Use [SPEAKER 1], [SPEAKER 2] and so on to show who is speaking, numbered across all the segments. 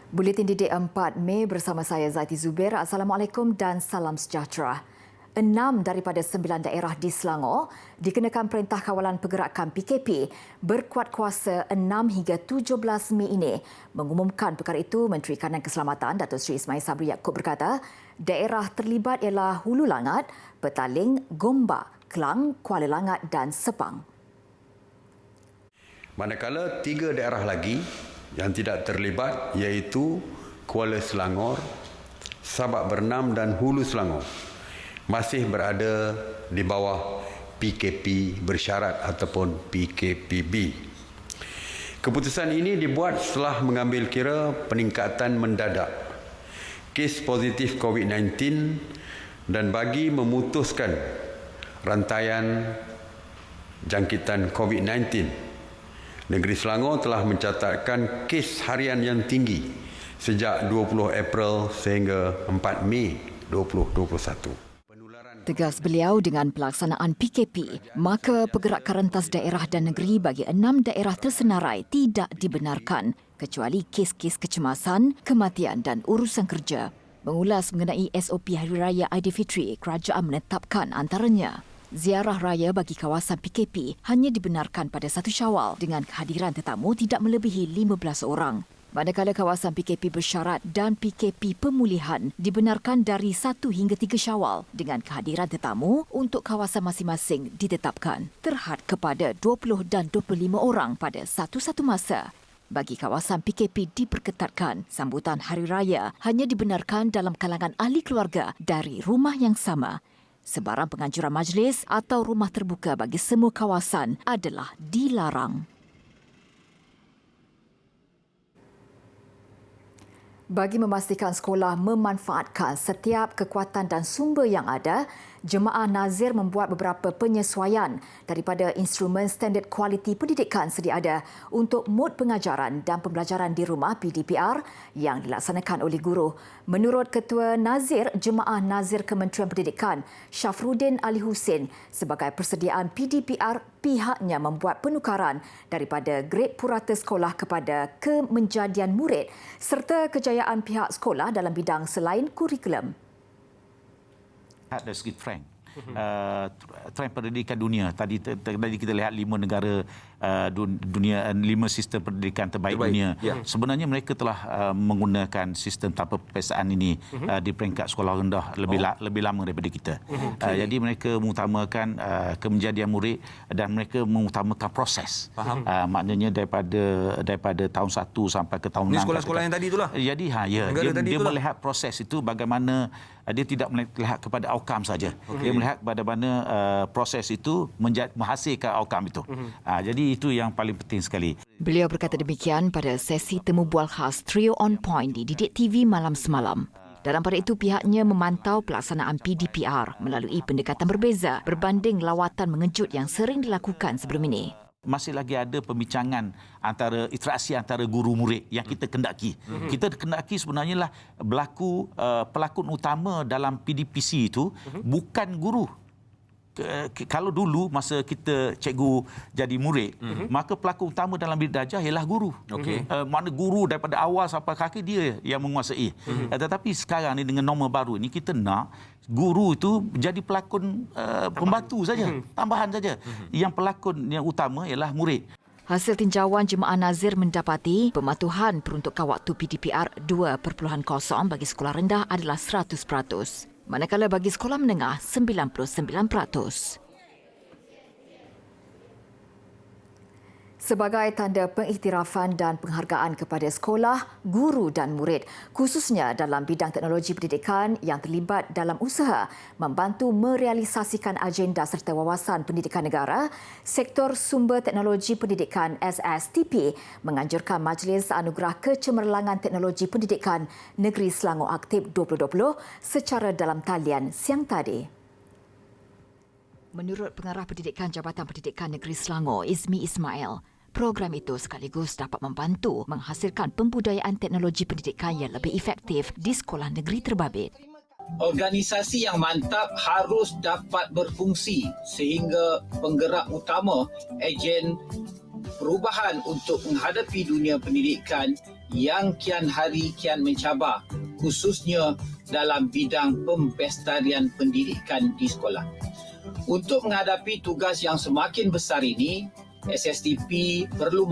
[SPEAKER 1] Buletin Didik 4 Mei bersama saya Zaiti Zubair. Assalamualaikum dan salam sejahtera. 6 daripada 9 daerah di Selangor dikenakan Perintah Kawalan Pergerakan PKP berkuat kuasa 6 hingga 17 Mei ini. Mengumumkan perkara itu, Menteri Kanan Keselamatan Datuk Seri Ismail Sabri Yaakob berkata, daerah terlibat ialah Hulu Langat, Petaling, Gombak, Kelang, Kuala Langat dan Sepang.
[SPEAKER 2] Manakala 3 daerah lagi yang tidak terlibat iaitu Kuala Selangor, Sabak Bernam dan Hulu Selangor masih berada di bawah PKP bersyarat ataupun PKPB. Keputusan ini dibuat setelah mengambil kira peningkatan mendadak kes positif COVID-19 dan bagi memutuskan rantaian jangkitan COVID-19. Negeri Selangor telah mencatatkan kes harian yang tinggi sejak 20 April sehingga 4 Mei 2021.
[SPEAKER 1] Tegas beliau, dengan pelaksanaan PKP, maka pergerakan rentas daerah dan negeri bagi 6 daerah tersenarai tidak dibenarkan kecuali kes-kes kecemasan, kematian dan urusan kerja. Mengulas mengenai SOP Hari Raya Aidilfitri, kerajaan menetapkan antaranya ziarah raya bagi kawasan PKP hanya dibenarkan pada 1 Syawal dengan kehadiran tetamu tidak melebihi 15 orang. Manakala kawasan PKP bersyarat dan PKP pemulihan dibenarkan dari 1 hingga 3 Syawal dengan kehadiran tetamu untuk kawasan masing-masing ditetapkan terhad kepada 20 dan 25 orang pada satu-satu masa. Bagi kawasan PKP diperketatkan, sambutan Hari Raya hanya dibenarkan dalam kalangan ahli keluarga dari rumah yang sama. Sebarang penganjuran majlis atau rumah terbuka bagi semua kawasan adalah dilarang. Bagi memastikan sekolah memanfaatkan setiap kekuatan dan sumber yang ada, Jemaah Nazir membuat beberapa penyesuaian daripada instrumen standard kualiti pendidikan sedia ada untuk mod pengajaran dan pembelajaran di rumah PDPR yang dilaksanakan oleh guru. Menurut Ketua Nazir, Jemaah Nazir Kementerian Pendidikan, Syafruddin Ali Hussein, sebagai persediaan PDPR, pihaknya membuat penukaran daripada grade purata sekolah kepada kemenjadian murid serta kejayaan pihak sekolah dalam bidang selain kurikulum.
[SPEAKER 3] Dari segi trend pendidikan dunia, tadi kita lihat 5 negara dunia, 5 sistem pendidikan terbaik dunia. Ya. Sebenarnya mereka telah menggunakan sistem tanpa pepesaan ini di peringkat sekolah rendah lebih lama daripada kita. Jadi mereka mengutamakan kemenjadian murid dan mereka mengutamakan proses. Maknanya daripada tahun 1 sampai ke tahun 6.
[SPEAKER 4] Ini sekolah-sekolah yang tadi itulah.
[SPEAKER 3] Jadi dia melihat proses itu bagaimana. Dia tidak melihat kepada outcome saja. Dia melihat kepada mana proses itu menghasilkan outcome itu. Jadi itu yang paling penting sekali.
[SPEAKER 1] Beliau berkata demikian pada sesi temu bual khas Trio On Point di Didik TV malam semalam. Dalam pada itu, pihaknya memantau pelaksanaan PDPR melalui pendekatan berbeza berbanding lawatan mengejut yang sering dilakukan sebelum ini.
[SPEAKER 3] Masih lagi ada pembincangan interaksi antara guru murid yang kita kendaki. Kita kendaki sebenarnya lah berlaku pelakon utama dalam PDPC itu bukan guru. Kalau dulu masa kita cikgu jadi murid, maka pelakon utama dalam bidang darjah ialah guru. Mana guru daripada awal sampai kaki dia yang menguasai. Tetapi sekarang ni dengan norma baru ni kita nak guru itu jadi pelakon pembantu saja, tambahan saja. Yang pelakon yang utama ialah murid.
[SPEAKER 1] Hasil tinjauan Jemaah Nazir mendapati pematuhan peruntukan waktu PDPR 2.0 bagi sekolah rendah adalah 100%. Manakala bagi sekolah menengah 99%. Sebagai tanda pengiktirafan dan penghargaan kepada sekolah, guru dan murid, khususnya dalam bidang teknologi pendidikan yang terlibat dalam usaha membantu merealisasikan agenda serta wawasan pendidikan negara, Sektor Sumber Teknologi Pendidikan SSTP menganjurkan Majlis Anugerah Kecemerlangan Teknologi Pendidikan Negeri Selangor Aktif 2020 secara dalam talian siang tadi. Menurut Pengarah Pendidikan Jabatan Pendidikan Negeri Selangor, Izmi Ismail, program itu sekaligus dapat membantu menghasilkan pembudayaan teknologi pendidikan yang lebih efektif di sekolah negeri terbabit.
[SPEAKER 5] Organisasi yang mantap harus dapat berfungsi sehingga penggerak utama, ejen perubahan untuk menghadapi dunia pendidikan yang kian hari kian mencabar, khususnya dalam bidang pempestarian pendidikan di sekolah. Untuk menghadapi tugas yang semakin besar ini, SSTP perlu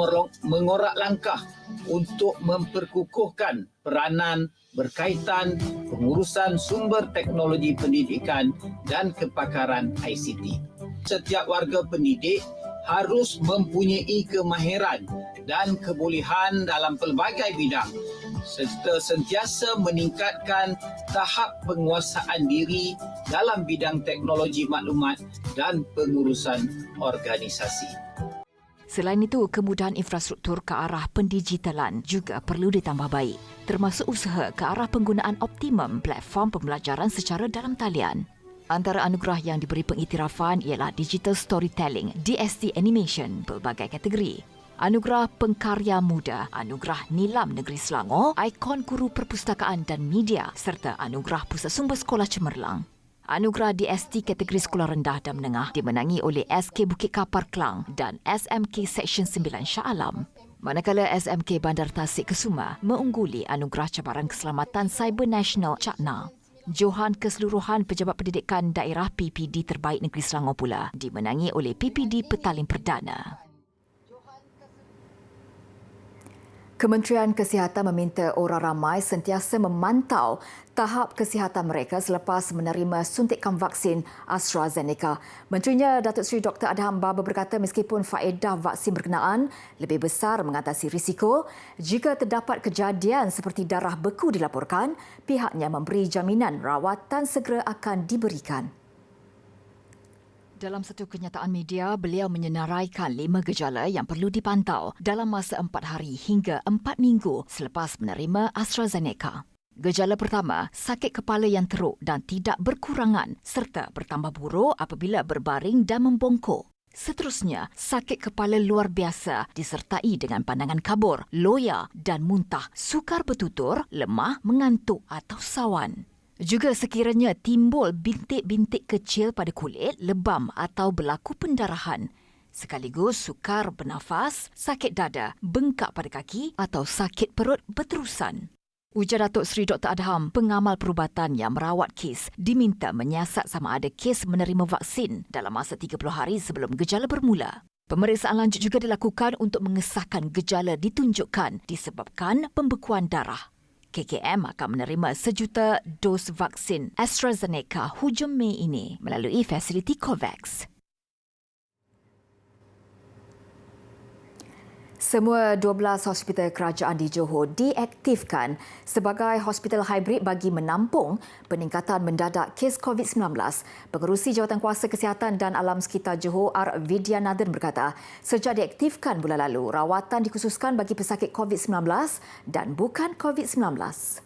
[SPEAKER 5] mengorak langkah untuk memperkukuhkan peranan berkaitan pengurusan sumber teknologi pendidikan dan kepakaran ICT. Setiap warga pendidik harus mempunyai kemahiran dan kebolehan dalam pelbagai bidang serta sentiasa meningkatkan tahap penguasaan diri dalam bidang teknologi maklumat dan pengurusan organisasi.
[SPEAKER 1] Selain itu, kemudahan infrastruktur ke arah pendigitalan juga perlu ditambah baik, termasuk usaha ke arah penggunaan optimum platform pembelajaran secara dalam talian. Antara anugerah yang diberi pengiktirafan ialah Digital Storytelling, DST Animation, pelbagai kategori. Anugerah Pengkarya Muda, Anugerah Nilam Negeri Selangor, Ikon Guru Perpustakaan dan Media serta Anugerah Pusat Sumber Sekolah Cemerlang. Anugerah DST kategori sekolah rendah dan menengah dimenangi oleh SK Bukit Kapar Klang dan SMK Seksyen 9 Shah Alam. Manakala SMK Bandar Tasik Kesuma mengungguli Anugerah Cabaran Keselamatan Cyber Nasional Cakna. Johan Keseluruhan Pejabat Pendidikan Daerah PPD Terbaik Negeri Selangor pula dimenangi oleh PPD Petaling Perdana. Kementerian Kesihatan meminta orang ramai sentiasa memantau tahap kesihatan mereka selepas menerima suntikan vaksin AstraZeneca. Menterinya Datuk Seri Dr. Adham Baba berkata meskipun faedah vaksin berkenaan lebih besar mengatasi risiko, jika terdapat kejadian seperti darah beku dilaporkan, pihaknya memberi jaminan rawatan segera akan diberikan. Dalam satu kenyataan media, beliau menyenaraikan 5 gejala yang perlu dipantau dalam masa 4 hari hingga 4 minggu selepas menerima AstraZeneca. Gejala pertama, sakit kepala yang teruk dan tidak berkurangan serta bertambah buruk apabila berbaring dan membongkok. Seterusnya, sakit kepala luar biasa disertai dengan pandangan kabur, loya dan muntah, sukar bertutur, lemah, mengantuk atau sawan. Juga sekiranya timbul bintik-bintik kecil pada kulit, lebam atau berlaku pendarahan. Sekaligus sukar bernafas, sakit dada, bengkak pada kaki atau sakit perut berterusan. Ujar Datuk Seri Dr. Adham, pengamal perubatan yang merawat kes diminta menyiasat sama ada kes menerima vaksin dalam masa 30 hari sebelum gejala bermula. Pemeriksaan lanjut juga dilakukan untuk mengesahkan gejala ditunjukkan disebabkan pembekuan darah. KKM akan menerima 1 juta dos vaksin AstraZeneca hujung Mei ini melalui fasiliti COVAX. Semua 12 hospital kerajaan di Johor diaktifkan sebagai hospital hybrid bagi menampung peningkatan mendadak kes COVID-19. Pengerusi Jawatankuasa Kesihatan dan Alam Sekitar Johor R. Vidyanadan berkata, sejak diaktifkan bulan lalu, rawatan dikhususkan bagi pesakit COVID-19 dan bukan COVID-19.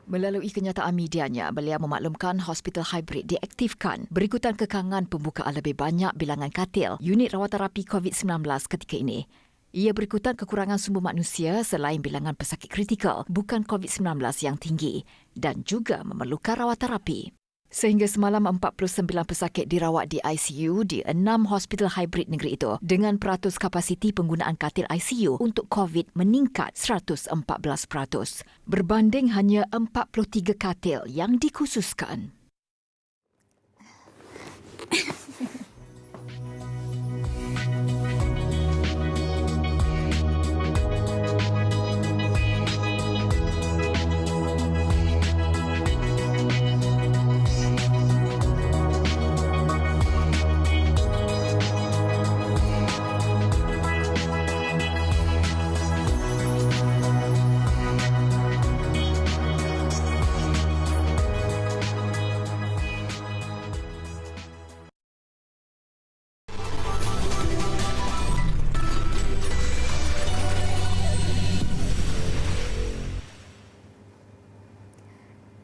[SPEAKER 1] Melalui kenyataan medianya, beliau memaklumkan hospital hybrid diaktifkan berikutan kekangan pembukaan lebih banyak bilangan katil unit rawatan rapi COVID-19 ketika ini. Ia berikutan kekurangan sumber manusia selain bilangan pesakit kritikal bukan COVID-19 yang tinggi dan juga memerlukan rawatan rapi. Sehingga semalam 49 pesakit dirawat di ICU di 6 hospital hybrid negeri itu dengan peratus kapasiti penggunaan katil ICU untuk COVID meningkat 114%, berbanding hanya 43 katil yang dikhususkan.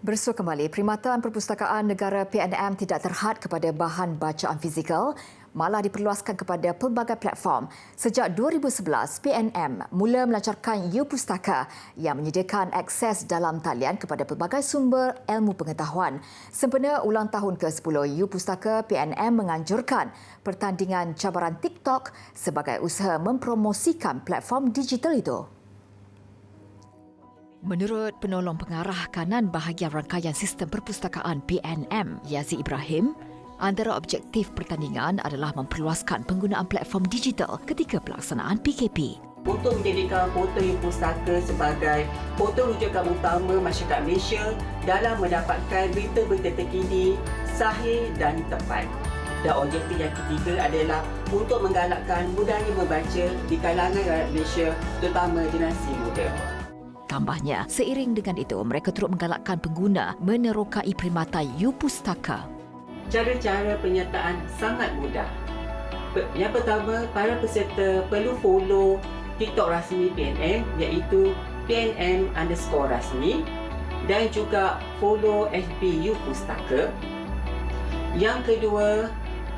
[SPEAKER 1] Bersua kembali, Perkhidmatan Perpustakaan Negara PNM tidak terhad kepada bahan bacaan fizikal, malah diperluaskan kepada pelbagai platform. Sejak 2011, PNM mula melancarkan U-Pustaka yang menyediakan akses dalam talian kepada pelbagai sumber ilmu pengetahuan. Sempena ulang tahun ke-10 U-Pustaka, PNM menganjurkan pertandingan cabaran TikTok sebagai usaha mempromosikan platform digital itu. Menurut penolong pengarah kanan bahagian rangkaian sistem perpustakaan PNM, Yazid Ibrahim, antara objektif pertandingan adalah memperluaskan penggunaan platform digital ketika pelaksanaan PKP.
[SPEAKER 4] Untuk menjadikan portal pustaka sebagai portal rujukan utama masyarakat Malaysia dalam mendapatkan berita-berita terkini, sahih dan tepat. Dan objektif yang ketiga adalah untuk menggalakkan budaya membaca di kalangan rakyat Malaysia, terutama generasi muda.
[SPEAKER 1] Tambahnya, seiring dengan itu, mereka turut menggalakkan pengguna menerokai perkhidmatan U-Pustaka.
[SPEAKER 4] Cara-cara penyertaan sangat mudah. Yang pertama, para peserta perlu follow TikTok rasmi PNM iaitu PNM_rasmi dan juga follow FB U-Pustaka. Yang kedua,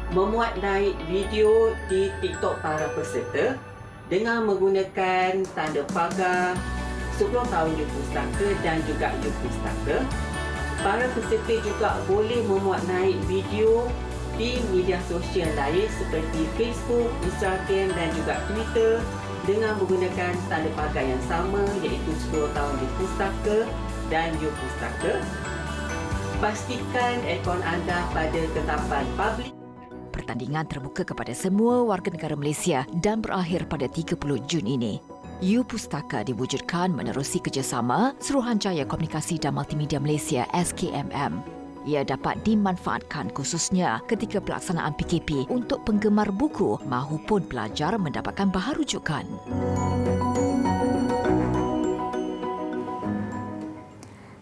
[SPEAKER 4] memuat naik video di TikTok para peserta dengan menggunakan tanda pagar 10 tahun U-Pustaka dan juga U-Pustaka. Para peserta juga boleh memuat naik video di media sosial lain seperti Facebook, Instagram dan juga Twitter dengan menggunakan tanda pagar yang sama iaitu 10 tahun U-Pustaka dan U-Pustaka. Pastikan akaun anda pada tetapan publik.
[SPEAKER 1] Pertandingan terbuka kepada semua warga negara Malaysia dan berakhir pada 30 Jun ini. U-Pustaka diwujudkan menerusi kerjasama Suruhanjaya Komunikasi dan Multimedia Malaysia SKMM. Ia dapat dimanfaatkan khususnya ketika pelaksanaan PKP untuk penggemar buku mahupun pelajar mendapatkan bahan rujukan.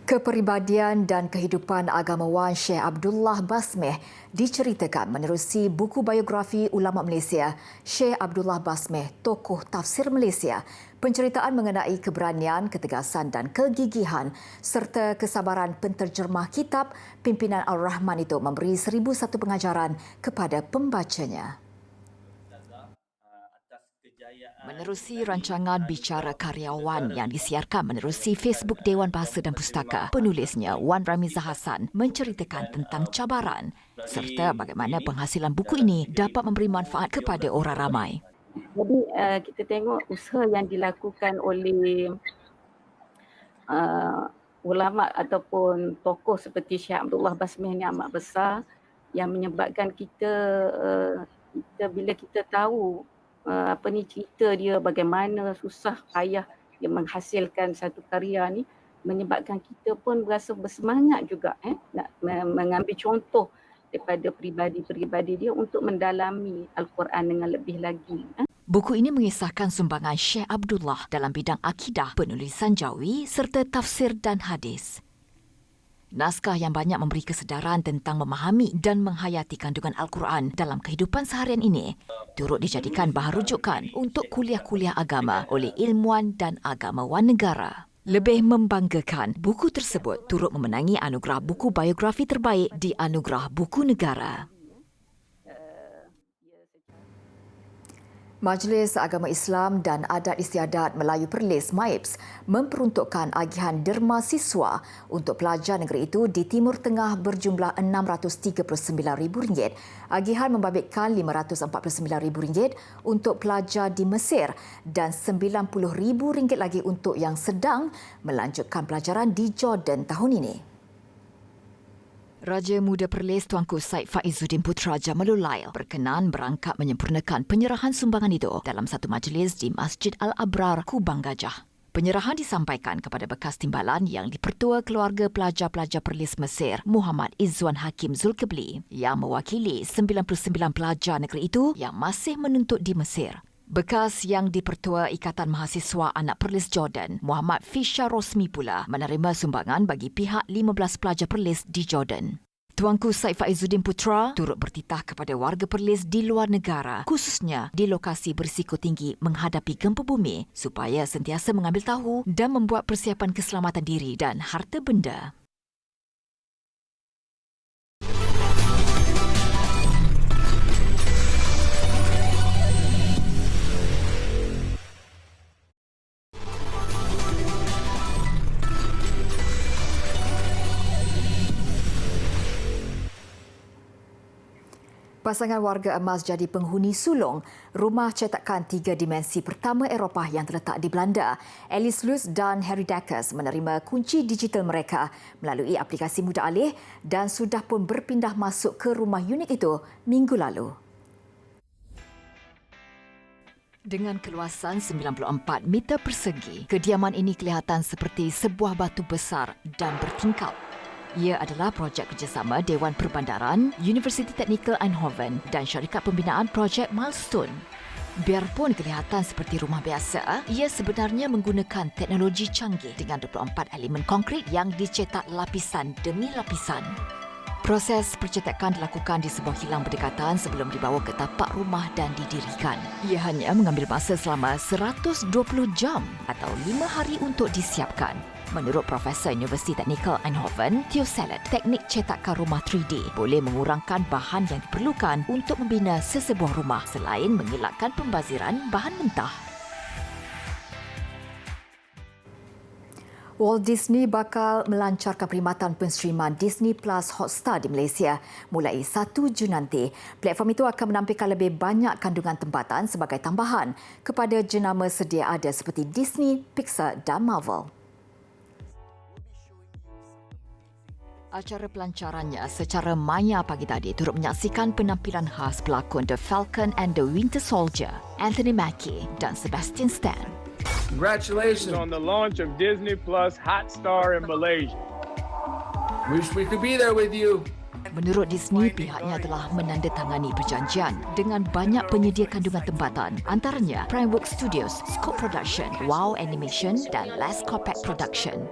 [SPEAKER 1] Kepribadian dan kehidupan agamawan Syekh Abdullah Basmeh diceritakan menerusi buku biografi ulama Malaysia, Syekh Abdullah Basmeh, tokoh tafsir Malaysia. Penceritaan mengenai keberanian, ketegasan dan kegigihan serta kesabaran penterjemah kitab Pimpinan Al-Rahman itu memberi 1001 pengajaran kepada pembacanya. Menerusi rancangan Bicara Karyawan yang disiarkan menerusi Facebook Dewan Bahasa dan Pustaka, penulisnya Wan Ramizah Hassan menceritakan tentang cabaran serta bagaimana penghasilan buku ini dapat memberi manfaat kepada orang ramai.
[SPEAKER 6] Jadi kita tengok usaha yang dilakukan oleh ulama ataupun tokoh seperti Syekh Abdullah Basmeh ni amat besar yang menyebabkan kita bila kita tahu cerita dia bagaimana susah payah dia menghasilkan satu karya ni, menyebabkan kita pun berasa bersemangat juga nak mengambil contoh daripada peribadi-peribadi dia untuk mendalami Al-Quran dengan lebih lagi.
[SPEAKER 1] Buku ini mengisahkan sumbangan Syekh Abdullah dalam bidang akidah, penulisan jawi serta tafsir dan hadis. Naskah yang banyak memberi kesedaran tentang memahami dan menghayati kandungan Al-Quran dalam kehidupan seharian ini turut dijadikan bahan rujukan untuk kuliah-kuliah agama oleh ilmuwan dan agamawan negara. Lebih membanggakan, buku tersebut turut memenangi anugerah buku biografi terbaik di Anugerah Buku Negara. Majlis Agama Islam dan Adat Istiadat Melayu Perlis MAIPS memperuntukkan agihan derma siswa untuk pelajar negeri itu di Timur Tengah berjumlah RM639,000. Agihan membabitkan RM549,000 untuk pelajar di Mesir dan RM90,000 lagi untuk yang sedang melanjutkan pelajaran di Jordan tahun ini. Raja Muda Perlis Tuanku Said Faizuddin Putra Jamalul Lail berkenan berangkat menyempurnakan penyerahan sumbangan itu dalam satu majlis di Masjid Al-Abrar, Kubang Gajah. Penyerahan disampaikan kepada bekas timbalan yang dipertua keluarga pelajar-pelajar Perlis Mesir, Muhammad Izzuan Hakim Zulkifli, yang mewakili 99 pelajar negeri itu yang masih menuntut di Mesir. Bekas yang dipertua Ikatan Mahasiswa Anak Perlis Jordan, Muhammad Fisha Rosmi pula menerima sumbangan bagi pihak 15 pelajar Perlis di Jordan. Tuanku Said Faizuddin Putra turut bertitah kepada warga Perlis di luar negara, khususnya di lokasi berisiko tinggi menghadapi gempa bumi, supaya sentiasa mengambil tahu dan membuat persiapan keselamatan diri dan harta benda. Pasangan warga emas jadi penghuni sulung rumah cetakan 3 dimensi pertama Eropah yang terletak di Belanda. Alice Lutz dan Harry Dacus menerima kunci digital mereka melalui aplikasi mudah alih dan sudah pun berpindah masuk ke rumah unik itu minggu lalu. Dengan keluasan 94 meter persegi, kediaman ini kelihatan seperti sebuah batu besar dan bertingkap. Ia adalah projek kerjasama Dewan Perbandaran, Universiti Teknikal Eindhoven dan syarikat pembinaan projek Milestone. Biarpun kelihatan seperti rumah biasa, ia sebenarnya menggunakan teknologi canggih dengan 24 elemen konkrit yang dicetak lapisan demi lapisan. Proses percetakan dilakukan di sebuah kilang berdekatan sebelum dibawa ke tapak rumah dan didirikan. Ia hanya mengambil masa selama 120 jam atau 5 hari untuk disiapkan. Menurut Profesor Universiti Teknikal Eindhoven, Theo Sallet, teknik cetakan rumah 3D boleh mengurangkan bahan yang diperlukan untuk membina sesebuah rumah selain mengelakkan pembaziran bahan mentah. Walt Disney bakal melancarkan perkhidmatan penstreaman Disney Plus Hotstar di Malaysia mulai 1 Jun nanti. Platform itu akan menampilkan lebih banyak kandungan tempatan sebagai tambahan kepada jenama sedia ada seperti Disney, Pixar dan Marvel. Acara pelancarannya secara maya pagi tadi turut menyaksikan penampilan khas pelakon The Falcon and the Winter Soldier, Anthony Mackie dan Sebastian Stan.
[SPEAKER 7] Congratulations on the launch of Disney Plus Hotstar in Malaysia. Wish we could be there with you.
[SPEAKER 1] Menurut Disney, pihaknya telah menandatangani perjanjian dengan banyak penyedia kandungan tempatan, antaranya Primeworks Studios, Scope Production, Wow Animation dan Last Kopak Production.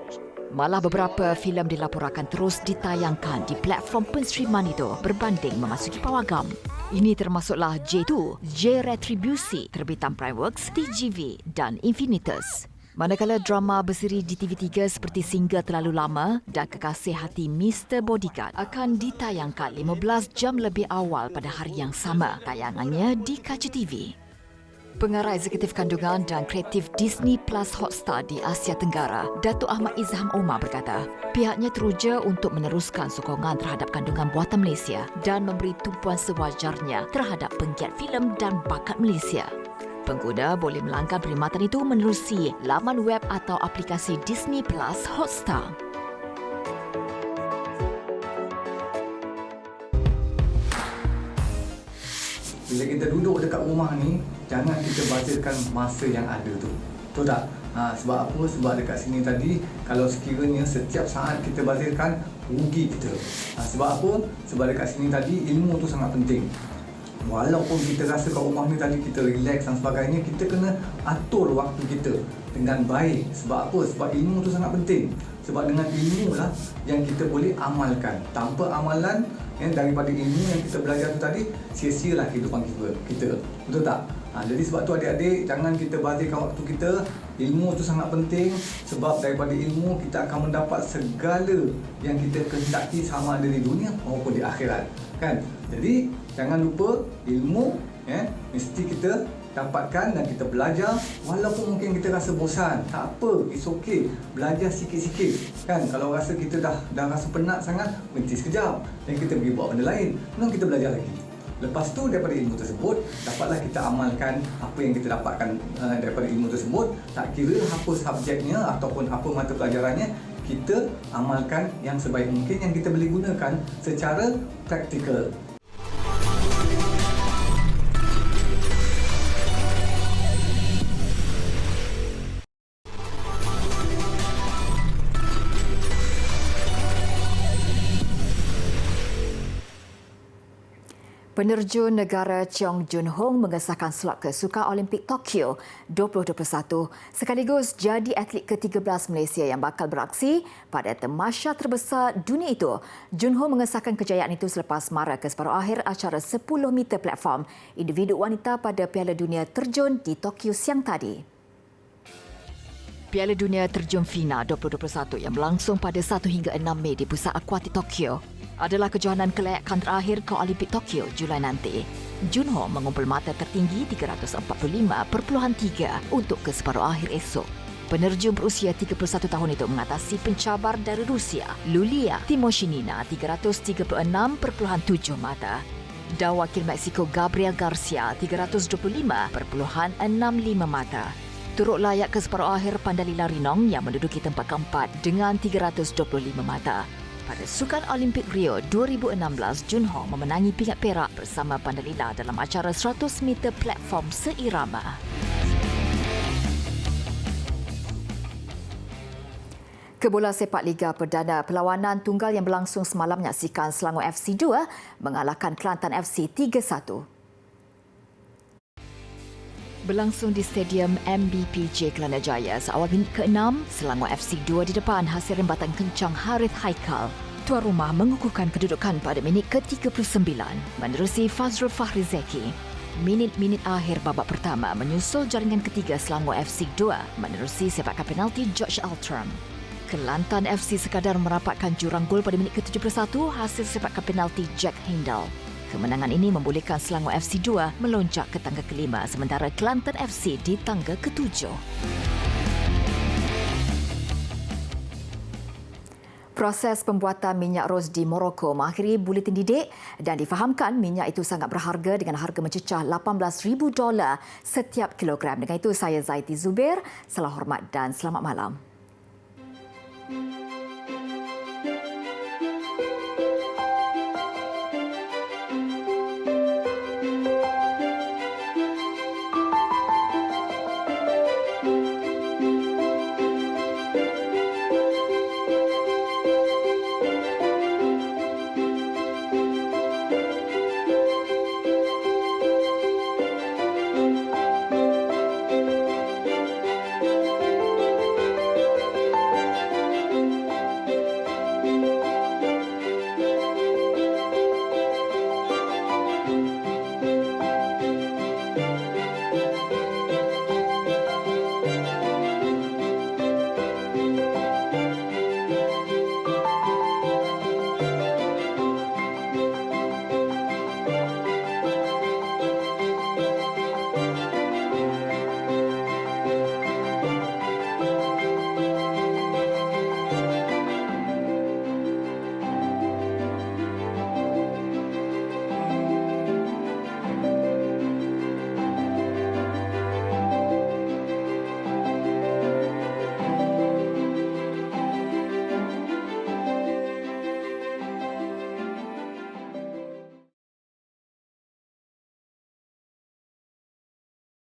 [SPEAKER 1] Malah beberapa filem dilaporkan terus ditayangkan di platform penstreaman itu berbanding memasuki pawagam. Ini termasuklah J2, J Retribusi, terbitan Primeworks, TGV dan Infinitus. Manakala drama berseri di TV3 seperti Single Terlalu Lama dan Kekasih Hati Mr. Bodyguard akan ditayangkan 15 jam lebih awal pada hari yang sama, tayangannya di kaca TV. Pengarah Eksekutif Kandungan dan Kreatif Disney Plus Hotstar di Asia Tenggara, Datuk Ahmad Izham Omar berkata, pihaknya teruja untuk meneruskan sokongan terhadap kandungan buatan Malaysia dan memberi tumpuan sewajarnya terhadap penggiat filem dan bakat Malaysia. Pengguna boleh melanggan perkhidmatan itu menerusi laman web atau aplikasi Disney Plus Hotstar.
[SPEAKER 8] Bila kita duduk dekat rumah ni, jangan kita bazirkan masa yang ada tu. Betul tak? Sebab apa? Sebab dekat sini tadi, kalau sekiranya setiap saat kita bazirkan, rugi kita. Sebab apa? Sebab dekat sini tadi, ilmu tu sangat penting. Walaupun kita rasa kat rumah ni tadi kita relax dan sebagainya, kita kena atur waktu kita dengan baik. Sebab apa? Sebab ilmu tu sangat penting. Sebab dengan ilmu lah yang kita boleh amalkan. Tanpa amalan, daripada ilmu yang kita belajar tu tadi, sia-sialah kehidupan kita. Betul tak? Jadi sebab tu adik-adik, jangan kita bazirkan waktu kita. Ilmu tu sangat penting sebab daripada ilmu kita akan mendapat segala yang kita kehendaki sama ada di dunia maupun di akhirat. Kan? Jadi jangan lupa ilmu mesti kita dapatkan dan kita belajar. Walaupun mungkin kita rasa bosan, tak apa, it's okay, belajar sikit-sikit kan. Kalau rasa kita dah rasa penat sangat, berhenti sekejap dan kita pergi buat benda lain, kemudian kita belajar lagi. Lepas tu daripada ilmu tersebut, dapatlah kita amalkan apa yang kita dapatkan daripada ilmu tersebut. Tak kira apa subjeknya ataupun apa mata pelajarannya, kita amalkan yang sebaik mungkin yang kita boleh gunakan secara praktikal.
[SPEAKER 1] Penerjun negara Cheong Jun Hong mengesahkan slot ke Sukan Olimpik Tokyo 2021 sekaligus jadi atlet ke-13 Malaysia yang bakal beraksi pada tamasya terbesar dunia itu. Jun Hong mengesahkan kejayaan itu selepas mara ke separuh akhir acara 10 meter platform individu wanita pada Piala Dunia Terjun di Tokyo siang tadi. Piala Dunia Terjun FINA 2021 yang berlangsung pada 1 hingga 6 Mei di Pusat Akuatik Tokyo adalah kejohanan kelayakan terakhir ke Olimpik Tokyo Julai nanti. Jun Hong mengumpul mata tertinggi 345.3 untuk ke separuh akhir esok. Penerjun berusia 31 tahun itu mengatasi pencabar dari Rusia, Lulia Timoshinina 336.7 mata. dan wakil Mexico Gabriel Garcia 325.65 mata. Turut layak ke separuh akhir Pandalila Rinong yang menduduki tempat keempat dengan 325 mata. Pada Sukan Olimpik Rio 2016, Junho memenangi pingat perak bersama Pandalila dalam acara 100 meter platform seirama. Kebola Sepak Liga Perdana, perlawanan tunggal yang berlangsung semalam menyaksikan Selangor FC 2 mengalahkan Kelantan FC 3-1. Berlangsung di Stadium MBPJ Kelana Jaya seawal minit ke-6, Selangor FC 2 di depan hasil rembatan kencang Harith Haikal. Tuan rumah mengukuhkan kedudukan pada minit ke-39 menerusi Fazrul Fahri Zeki. Minit-minit akhir babak pertama menyusul jaringan ketiga Selangor FC 2 menerusi sepakan penalti George Altram. Kelantan FC sekadar merapatkan jurang gol pada minit ke-71 hasil sepakan penalti Jack Hindle. Kemenangan ini membolehkan Selangor FC 2 melonjak ke tangga kelima sementara Kelantan FC di tangga ke-7. Proses pembuatan minyak ros di Morocco mengakhiri buletin didik dan difahamkan minyak itu sangat berharga dengan harga mencecah $18,000 setiap kilogram. Dengan itu saya Zaiti Zubair, salam hormat dan selamat malam.